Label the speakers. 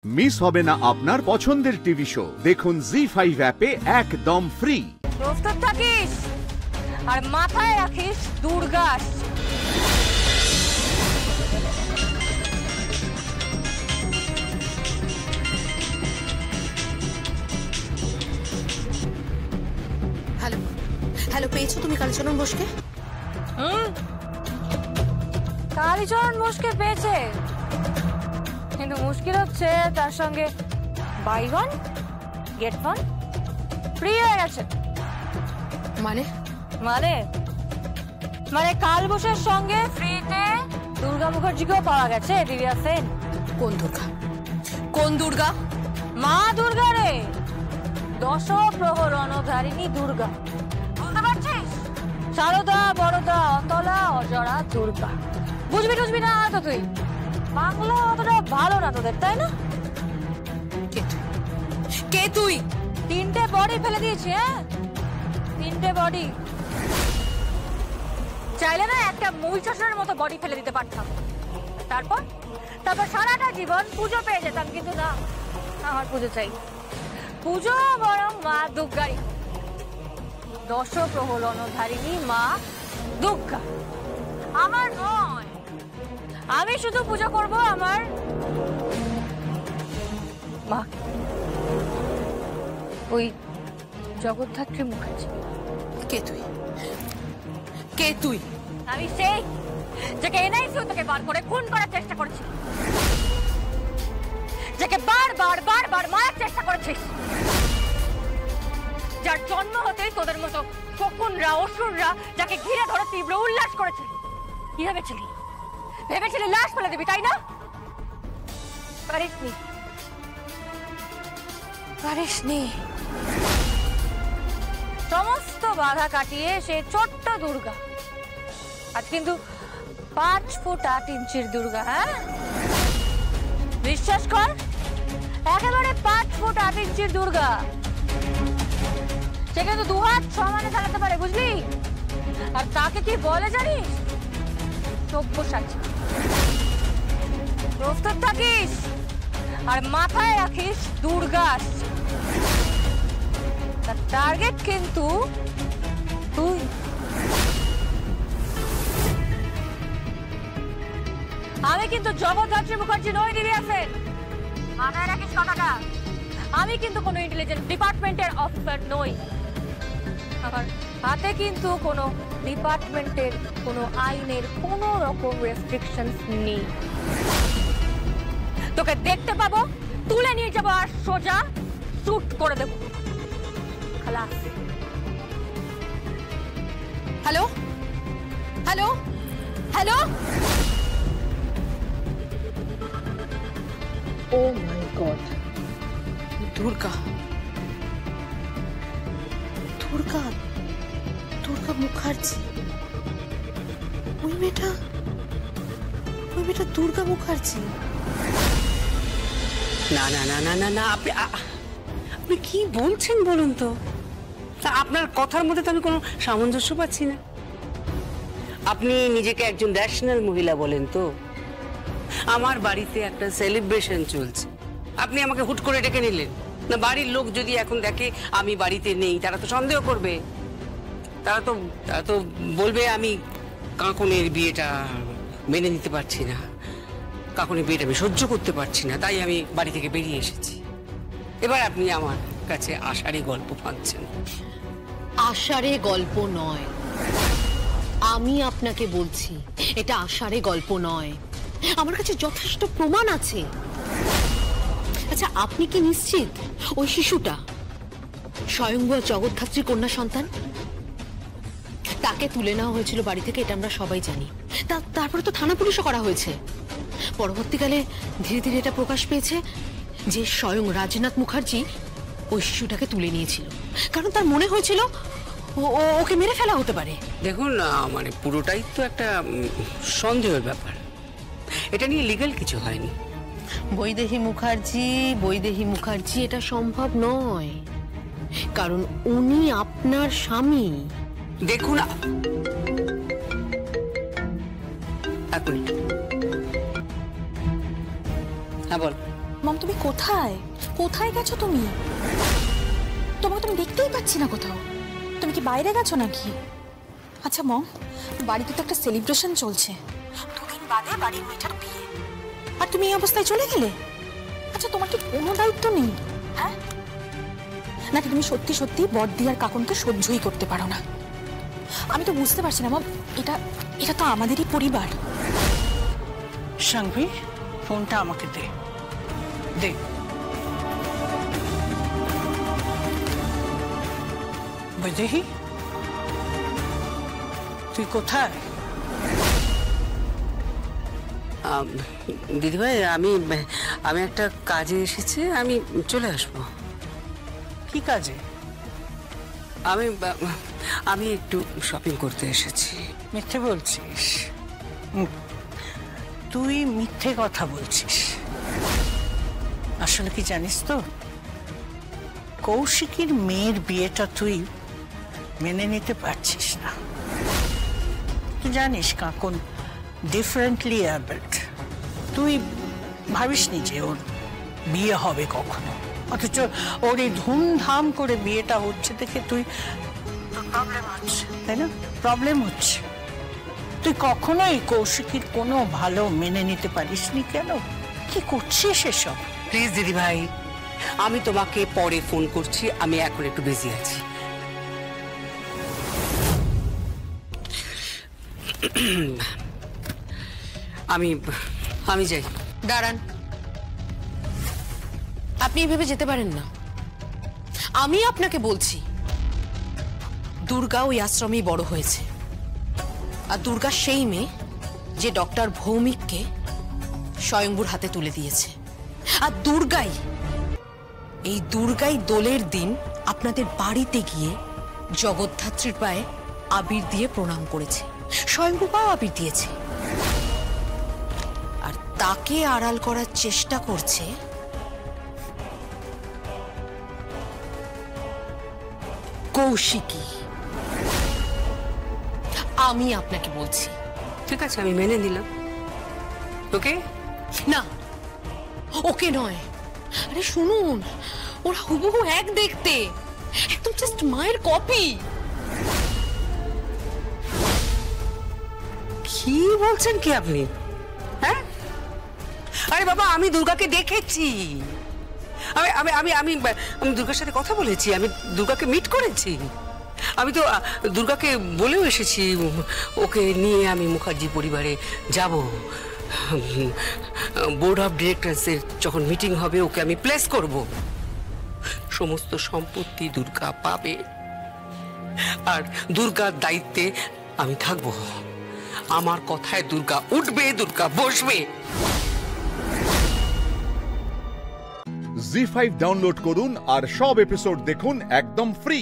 Speaker 1: Miss হবে না আপনার পছন্দের টিভি শো। দেখুন জি5 অ্যাপে একদম ফ্রি।
Speaker 2: প্রস্তুত থাকিস আর মাথায় রাখিস দুর্গা আসছে।
Speaker 3: হ্যালো হ্যালো, পেয়েছো তুমি কালীচরণ বোসকে?
Speaker 2: কালীচরণ বোসকে পেয়েছে, কিন্তু মুশকিল হচ্ছে তার সঙ্গে buy one get one free হয়ে গেছে।
Speaker 3: মানে
Speaker 2: মানে মানে কালবোসের সঙ্গে ফ্রিতে দুর্গা মুখার্জিকেও পাওয়া গেছে। দিব্যা সেন।
Speaker 3: কোন দুর্গা? কোন দুর্গা?
Speaker 2: মা দুর্গা রে, দশপ্রহর রণধারিণী দুর্গা। বুঝতে পারছিস? সারদা, বড়দা, অতলা, অজরা দুর্গা। বুঝবি টুঝবি না তো তুই? বাংলা অতটা ভালো না তোদের, তাই না?
Speaker 3: কে তুই?
Speaker 2: 3টে বডি ফেলে দিয়েছি। হ্যাঁ, 3টে বডি। চাইলে না একটা মুই চাষের মতো বডি ফেলে দিতে পারতাম, তারপর সারাটা জীবন পুজো পেয়ে যেতাম। কিন্তু না, আমার পুজো চাই। পুজো বরং মা দুর্গারই, দশপ্রহর রণধারিণী মা দুর্গা। আমার নয়, আমি শুধু পুজো করব আমার মা, ওই জগদ্ধাত্রী মুখার্জি।
Speaker 3: কে তুই? কে তুই?
Speaker 2: আমি সেই যাকে এনআইসিউ থেকে বার করে খুন করার চেষ্টা করেছি, যাকে বারবার মারার চেষ্টা করেছিস, যার জন্ম হতেই তোদের মতো শকুনরা অসুররা যাকে ঘিরে ধরে তীব্র উল্লাস করেছে। কি ভেবেছিলি লাশ ফেলে দিবি, তাই না? পারিসনি। সমস্ত বাধা কাটিয়ে সে ছোট্ট দুর্গা আজ কিন্তু 5 ফুট 8 ইঞ্চির দুর্গা। হ্যাঁ, বিশ্বাস কর, একেবারে 5 ফুট 8 ইঞ্চির দুর্গা। সে কিন্তু 2 হাত সমানে চালাতে পারে, বুঝলি? আর তাকে কি বলে জানিস? সব্যসাচী। প্রস্তুত থাকিস আর মাথায় রাখিস দুর্গা আসছে। তার টার্গেট কিন্তু তুই। আমি কিন্তু জগদ্ধাত্রী মুখার্জি নই, দিব্যা সেন। মাথায় রাখিস কথাটা। আমি কিন্তু কোনো ইন্টেলিজেন্স ডিপার্টমেন্টের অফিসার নই। আমার হাতে কিন্তু কোনো ডিপার্টমেন্টের কোনো আইনের কোনো রকম রেস্ট্রিকশনস নেই। তোকে দেখতে পাবো, তুলে নিয়ে যাবো আর সোজা শুট করে দেবো। খালাস।
Speaker 3: Hello hello hello. Oh my God, Durga Durga Durga Mukherjee. ওই মেয়েটা দুর্গা মুখার্জি।
Speaker 4: না না না না না না, আপনি কি বলছেন বলুন তো? আপনার কথার মধ্যে তো আমি কোনো সামঞ্জস্য পাচ্ছি না। আপনি নিজেকে একজন ন্যাশনাল মহিলা বলেন তো? আমার বাড়িতে একটা সেলিব্রেশন চলছে, আপনি আমাকে হুট করে ডেকে নিলেন। না, বাড়ির লোক যদি এখন দেখে আমি বাড়িতে নেই, তারা তো সন্দেহ করবে। তারা তো বলবে আমি কাকনের বিয়েটা মেনে নিতে পারছি না, কাকনের বিয়েটা আমি সহ্য করতে পারছি না, তাই আমি বাড়ি থেকে বেরিয়ে এসেছি। এবার আপনি আমার কাছে আষাঢ়ে গল্প পাচ্ছেন।
Speaker 3: আষাঢ়ে গল্প নয়, আমি আপনাকে বলছি এটা আষাঢ়ে গল্প নয়। আমার কাছে যথেষ্ট প্রমাণ আছে। আচ্ছা, আপনি কি নিশ্চিত ওই শিশুটা স্বয়ংভূ জগদ্ধাত্রী কন্যা সন্তান? তাকে তুলে নেওয়া হয়েছিল বাড়ি থেকে, এটা আমরা সবাই জানি। তারপরে তো থানা পুলিশও করা হয়েছে। পরবর্তীকালে ধীরে ধীরে এটা প্রকাশ পেয়েছে যে স্বয়ং রাজনাথ মুখার্জি ওই শিশুটাকে তুলে নিয়েছিল, কারণ তার মনে হয়েছিল ওকে মেরে ফেলা হতে পারে।
Speaker 4: দেখুন, মানে পুরোটাই তো একটা সন্দেহের ব্যাপার, এটা নিয়ে লিগ্যাল কিছু হয়নি।
Speaker 3: বৈদেহী মুখার্জি এটা সম্ভব নয়, কারণ উনি আপনার স্বামী।
Speaker 4: দেখুন, এক মিনিট। হ্যাঁ বল।
Speaker 5: মম তুমি কোথায় কোথায় গেছো তুমি? তোমাকে তুমি দেখতেই পাচ্ছি না কোথাও। তুমি কি বাইরে গেছো নাকি? আচ্ছা মম, বাড়িতে তো একটা সেলিব্রেশন চলছে, 2 দিন বাদে বাড়ির মেয়েটার বিয়ে, আর তুমি এই অবস্থায় চলে গেলে? আচ্ছা তোমার কি কোনো দায়িত্ব নেই? হ্যাঁ, নাকি তুমি সত্যি সত্যি বড়দি আর কাকুনকে সহ্যই করতে পারো না? আমি তো বুঝতে পারছি না মম, এটা এটা তো আমাদেরই পরিবার।
Speaker 6: সাংভি, ফোনটা আমাকে দে দে। বৈদেহী, তুই কোথায়?
Speaker 4: দিদিভাই, আমি একটা কাজে এসেছি, আমি চলে আসবো।
Speaker 6: কি কাজে?
Speaker 4: আমি একটু শপিং করতে এসেছি।
Speaker 6: মিথ্যে বলছিস? তুই মিথ্যে কথা বলছিস। আসলে কি জানিস তো, কৌশিকীর মেয়ের বিয়েটা তুই মেনে নিতে পারছিস না। তুই জানিস কাকুন ডিফারেন্টলি অ্যাবল্ড। তুই ভাবিসনি যে ওর বিয়ে হবে কখনো, অথচ ওর এই ধুমধাম করে বিয়েটা হচ্ছে দেখে তুই প্রবলেম হচ্ছে, তাই না? প্রবলেম হচ্ছে। তুই কখনোই কৌশিকীর কোনো ভালো মেনে নিতে পারিসনি কেন? কি করছিস এসব?
Speaker 4: প্লিজ দিদিভাই, আমি তোমাকে পরে ফোন করছি, আমি এখন একটু বিজি আছি। আমি যাই।
Speaker 3: দাঁড়ান, আপনি এভাবে যেতে পারেন না। আমি আপনাকে বলছি, দুর্গা ওই আশ্রমেই বড় হয়েছে, আর দুর্গা সেই মেয়ে যে ডক্টর ভৌমিককে স্বয়ংবুর হাতে তুলে দিয়েছে। আর দুর্গাই দোলের দিন আপনাদের বাড়িতে গিয়ে জগদ্ধাত্রীর পায়ে আবির দিয়ে প্রণাম করেছে, স্বয়ংবু পাও আবির দিয়েছে। আর তাকে আড়াল করার চেষ্টা করছে কৌশিকী। আমি আপনাকে বলছি।
Speaker 4: ঠিক আছে, আমি মেনে নিলাম। ওকে?
Speaker 3: না, ওকে নয়। আরে শুনুন, ওরা হুবহু এক দেখতে, একদম জাস্ট মায়ের কপি।
Speaker 4: কি বলছেন কি আপনি? হ্যাঁ, আরে বাবা, আমি দুর্গাকে দেখেছি। আমি দুর্গার সাথে কথা বলেছি, আমি দুর্গাকে মিট করেছি। আমি তো দুর্গাকে বলেও এসেছি ওকে নিয়ে আমি মুখার্জি পরিবারে যাব। বোর্ড অফ ডিরেক্টরসের যখন মিটিং হবে ওকে আমি প্লেস করব। সমস্ত সম্পত্তি দুর্গা পাবে, আর দুর্গার দায়িত্বে আমি থাকব। আমার কথায় দুর্গা উঠবে, দুর্গা বসবে।
Speaker 1: জি5 ডাউনলোড করুন আর সব এপিসোড দেখুন একদম ফ্রি।